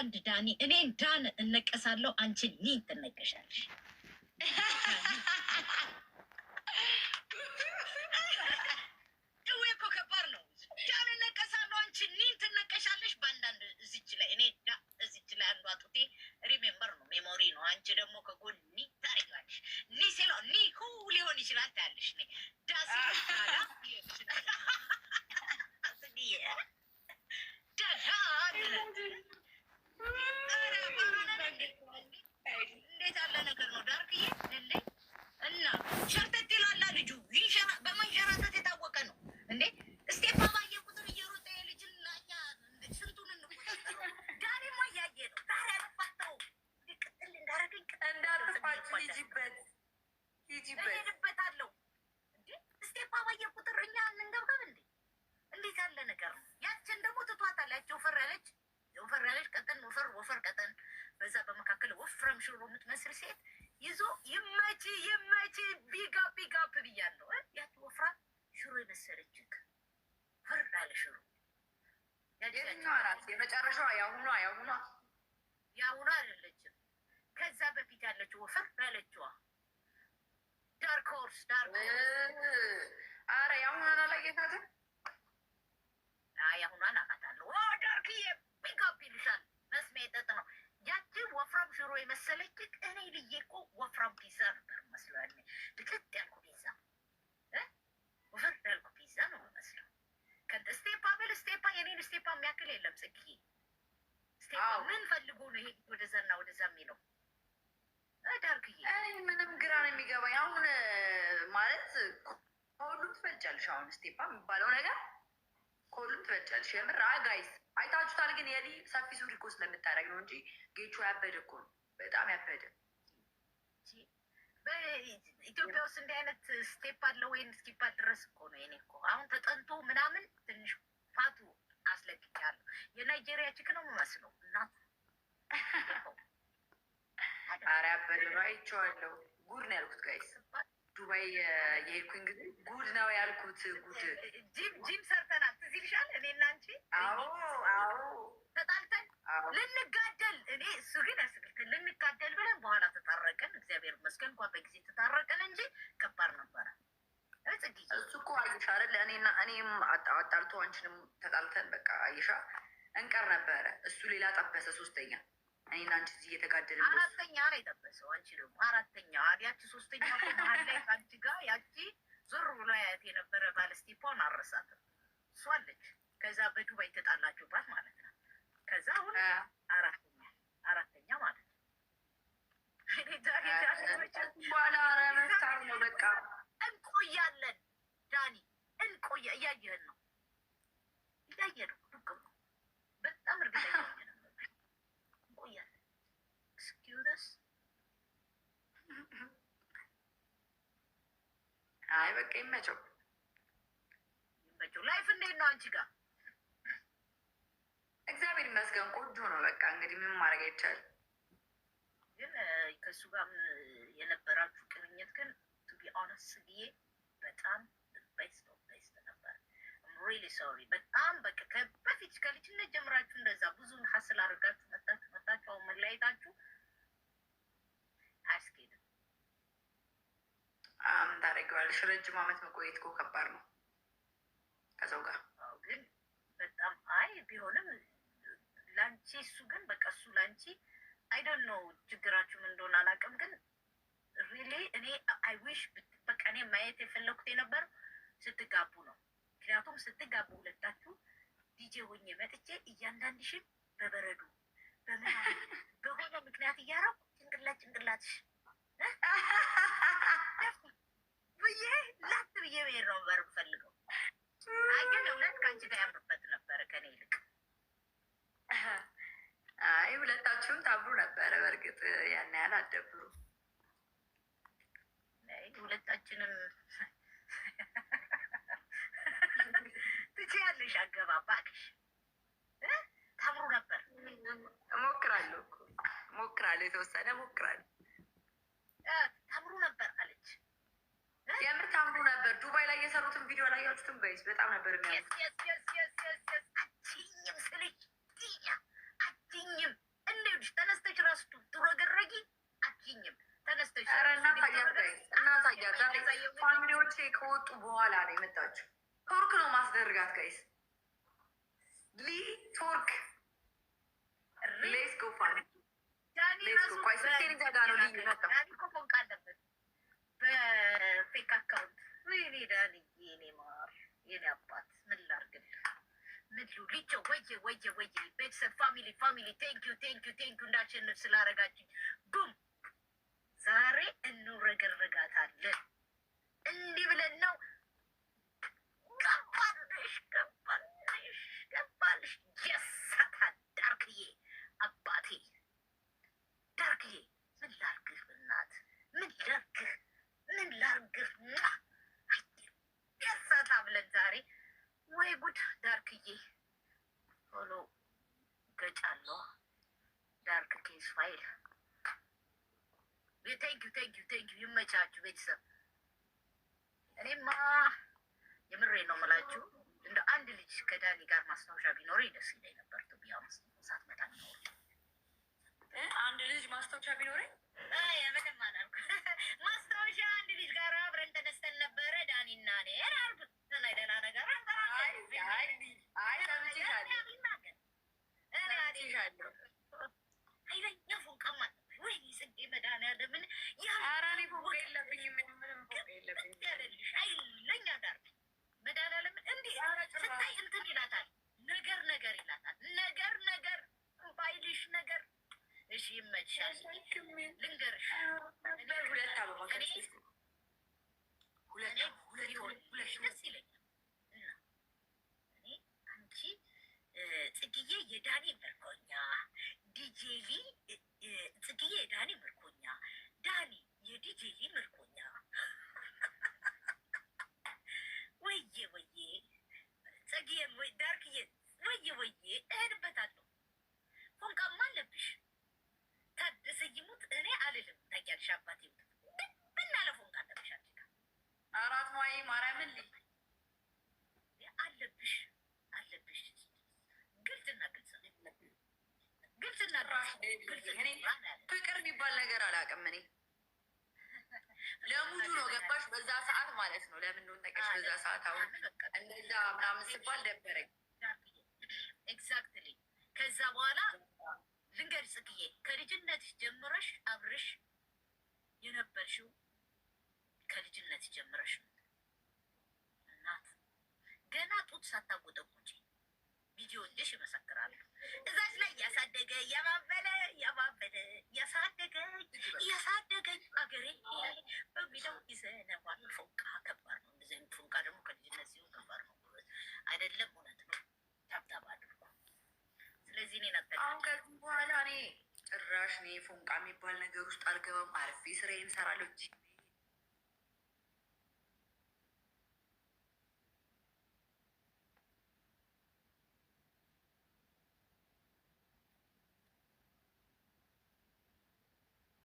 አንድ ዳኒ እኔ ዳን እነቀሳለሁ፣ አንቺ ኒ ትነቀሻለሽ። እኮ ከባድ ነው። ዳን እነቀሳለሁ፣ አንቺ ኒ ትነቀሻለሽ። በአንዳንድ እዚች ላይ እኔ እዚች ላይ አንዷ ጡቴ ሪሜምበር ነው ሜሞሪ ነው። አንቺ ደግሞ ከጎን ኒ ታደርጊዋለሽ። ኒ ሲለው ኒ ሁ ሊሆን ይችላል ታያለሽ። ኔ ዳሲ እንዴት ያለ ነገር ነው ዳርክዬ እንዴ! እና ሸርተት ይላላ ልጁ በመንሸራተት የታወቀ ነው እንዴ! እስቴፓ ባየ ቁጥር እየሮጠ የልጅን ላኛ ስንቱን እንቆጣጠረው። ዳሬማ እያየ ነው። ዳር ያለባተው ቅጥል እንዳረገኝ እንዳትፋጭ ሂጂበታለሁ እንዴ! እስቴፓ ባየ ቁጥር እኛ እንንገብገብ እንዴ! እንዴት ያለ ነገር ነው! ያችን ደግሞ ትቷታል። ያቸው ወፈር ያለች ቀጠን ወፈር ቀጠን፣ በዛ በመካከል ወፍረም ሽሮ የምትመስል ሴት ይዞ ይመች ቢጋፕ ብያለሁ። ያች ወፍራ ሽሮ የመሰለች ፈር ያለ ሽሮ የመጨረሻዋ የአሁኗ አይደለችም። ከዛ በፊት ያለችው ወፈር ያለችዋ ዳርክ ሆርስ አረ የአሁኗን አላየታትም። የአሁኗን አውቃታለሁ። ዳርክዬ ቢጋፕ ይልሻል። መስሜ ጠጥ ነው። ያቺ ወፍራም ሽሮ የመሰለች እኔ ልዬ እኮ ወፍራም ፒዛ ነበር መስለው። ያኔ ልቅጥ ያልኩ ፒዛ ወፈር ያልኩ ፒዛ ነው መስለው። ስቴፓ የኔን ስቴፓ የሚያክል የለም። ጽግዬ ስቴፓ ምን ፈልጎ ነው ይሄ ወደዛና ወደዛ የሚለው? ዳርክዬ ምንም ግራ ነው የሚገባኝ። አሁን ማለት ከሁሉም ትፈልጫለሽ። አሁን ስቴፓ የሚባለው ነገር ከሁሉም ትበልጫለሽ። የምር ጋይስ አይታችሁታል። ግን የሊ ሰፊ ሱሪ እኮ ስለምታደርግ ነው እንጂ ጌቹ ያበደ እኮ ነው፣ በጣም ያበደ። በኢትዮጵያ ውስጥ እንዲህ አይነት ስቴፕ አለ ወይም እስኪባል ድረስ እኮ ነው። የኔ እኮ አሁን ተጠንቶ ምናምን ትንሽ ፋቱ አስለቅቄያለሁ። የናይጄሪያ ቺክ ነው የምመስለው እናቱ። ኧረ ያበደ ነው፣ አይቼዋለሁ። ጉድ ነው ያልኩት ጋይስ። ዱባይ የሄድኩኝ ጊዜ ጉድ ነው ያልኩት። ጉድ ጂም ሰርተናል። ትዝ ይልሻል? እኔና አንቺ ተጣልተን ልንጋደል፣ እኔ እሱ ግን ያስግልትን ልንጋደል ብለን በኋላ ተጣረቅን። እግዚአብሔር ይመስገን እንኳን በጊዜ ተጣረቅን እንጂ ከባድ ነበረ። እሱ እኮ አይሻ አይደለ? እኔም አጣልቶ አንቺንም ተጣልተን በቃ አይሻ እንቀር ነበረ። እሱ ሌላ ጠበሰ፣ ሶስተኛ እኔና አንቺ እዚህ እየተጋደልን አራተኛ ነው የጠበሰው። አንቺ ደግሞ አራተኛ ያቺ ሶስተኛ መሀል ላይ ከአንቺ ጋር ያቺ ዞር ብሎ ያየት የነበረ ባለስቴፓውን አረሳትም። እሷ አለች። ከዛ በዱባይ ተጣላችሁባት ማለት ነው። ከዛ አሁን አራተኛ ማለት ነው። በኋላ ረመስታር ነው በቃ እንቆያለን። ዳኒ እያየህን ነው እያየ ነው ዱቅ ነው። በጣም እርግጠኛ አይ በቃ ይመቸው። ላይፍ እንዴት ነው አንቺ ጋር? እግዚአብሔር ይመስገን ቆንጆ ነው። በቃ እንግዲህ ምን ማድረግ አይቻልም። ግን ከእሱ ጋር የነበራችሁ ቅርኝት ግን ቱ ቢ ኦነስት ስዬ በጣም ቤስት ነበር። ሪሊ ሶሪ በጣም በቃ በፊት ከልጅነት ጀምራችሁ እንደዛ ብዙን ሀስል አድርጋችሁ መጣችሁ አሁን መለያየታችሁ አያስኬድም። ታደርጊዋለሽ። ረጅም ዓመት መቆየት እኮ ከባድ ነው ከሰው ጋር። ግን በጣም ቢሆንም ላንቺ እሱ ግን በቃ እሱ ላንቺ አይዶን ነው ችግራችሁ ምን እንደሆነ አላውቅም። ግን ሪሊ እኔ አይ ዊሽ በቃ እኔ ማየት የፈለኩት የነበረው ስትጋቡ ነው። ምክንያቱም ስትጋቡ ሁለታችሁ ዲጄ ሆኜ መጥቼ እያንዳንድሽን በበረዶ በሆነ ምክንያት እያረኩ ጭንቅላትሽ ብዬ ላት ብዬ ብሄር ነው በር ፈልገው። ግን እውነት ከአንቺ ጋር ያምርበት ነበረ ከኔ ይልቅ። ሁለታችሁም ታብሩ ነበረ። በእርግጥ ያን ያህል አትደብሩ። ሁለታችንም ትችያለሽ። አገባባሽ ታምሩ ነበር። ሞክራለሁ የተወሰነ ሞክራለሁ። ታምሩ ነበር አለች። የምር ታምሩ ነበር። ዱባይ ላይ የሰሩትን ቪዲዮ ላይ ያችሁትን ጋይስ በጣም ነበር የሚያምር። አትይኝም ስልሽ አትይኝም በኋላ ነው የመጣችው። ቶርክ ነው ማስደርጋት ጋይስ ቶርክ ሌስ ጎፋ በፌክ አካውንት ወይኔ ዳንዬ የኔ ማር የኔ አባት ምን ላድርግልህ? ምድሉ ሊጮ ወየ ቤተሰብ ፋሚሊ ቴንኪዩ እንዳሸንፍ ስላረጋችኝ ቡም ዛሬ እንረገረጋታለን። እንዲህ ብለን ነው ገባልሽ የሳታ ዳርክዬ አባቴ ዳርክዬ ምን ላርግህ? ብናት ምን ላርግህ? የሳታ ብለን ዛሬ ወይ ጉድ ዳርክዬ ቶሎ ገጫለሁ። ዳርክ ኬስ ፋይል ቴንኪዩ ይመቻችሁ ቤተሰብ። እኔማ የምሬ ነው የምላችሁ እንደ አንድ ልጅ ከዳኒ ጋር ማስታወሻ ቢኖረኝ ደስ ይለኝ ነበር። ቶቢያ ሳትመጣ ኖር አንድ ልጅ ማስታወሻ ቢኖረኝ ምንም አላልኩ። ማስታወሻ አንድ ልጅ ጋር አብረን ተነስተን ነበረ ዳኒና እኔ አርብ ደህና ነገር ኃይለኛ ፎንቃማ ወይ ጽጌ መድኃኒዓለምን ያራኔ ፎንቃ የለብኝም ያለልሽ ኃይለኛ ዳር መድኃኒዓለምን እንዲህ ስታይ እንትን ይላታል። ነገር ይላታል። ነገር ባይልሽ ነገር እሺ ይመችሻል። ልንገርሽ ሁለት ደስ ይለኛል እና እኔ አንቺ ጽጌዬ የዳኒ ምርኮኛ ዲጄሊ ጽጌዬ የዳኒ ምርኮኛ ዳኒ የዲጄሊ ምርኮኛ ወዬ ጽጌዬ ዳርክዬ ወዬ እሄድበታለሁ። ፎንቃማ አለብሽ ታደሰ ይሙት እኔ አልልም። ታውቂያለሽ አባቴ ብናለ ፎንቃ አለብሽ አራት ማይ ማርያምን አለብሽ ፍቅር የሚባል ነገር አላውቅም እኔ። ለሙሉ ነው ገባሽ? በዛ ሰዓት ማለት ነው። ለምን እንደሆነ ታውቂያለሽ? በዛ ሰዓት አሁን እንደዛ ምናምን ስባል ደበረኝ። ኤግዛክትሊ። ከዛ በኋላ ልንገርሽ ጽጌዬ ከልጅነትሽ ጀምረሽ አብረሽ የነበርሽው ከልጅነትሽ ጀምረሽ ነው። እናት ገና ጡት ሳታጎጠቁጪ ቪዲዮልሽ ይመሰክራሉ። እዛች ላይ እያሳደገ እያሳደገኝ አገሬ በሚለው ይዘነዋል። ፎንቃ ከባድ ነው። እንደዚህ አይነት ፎንቃ ደግሞ ከልጅነት ሲሆን ከባድ ነው አይደለም? እውነት ነው። ታብታብ አድርጎ ስለዚህ እኔ ነበር አሁን ከዚህ በኋላ እኔ ጭራሽ እኔ ፎንቃ የሚባል ነገር ውስጥ አልገባም። አርፌ ስራዬን እሰራለሁ።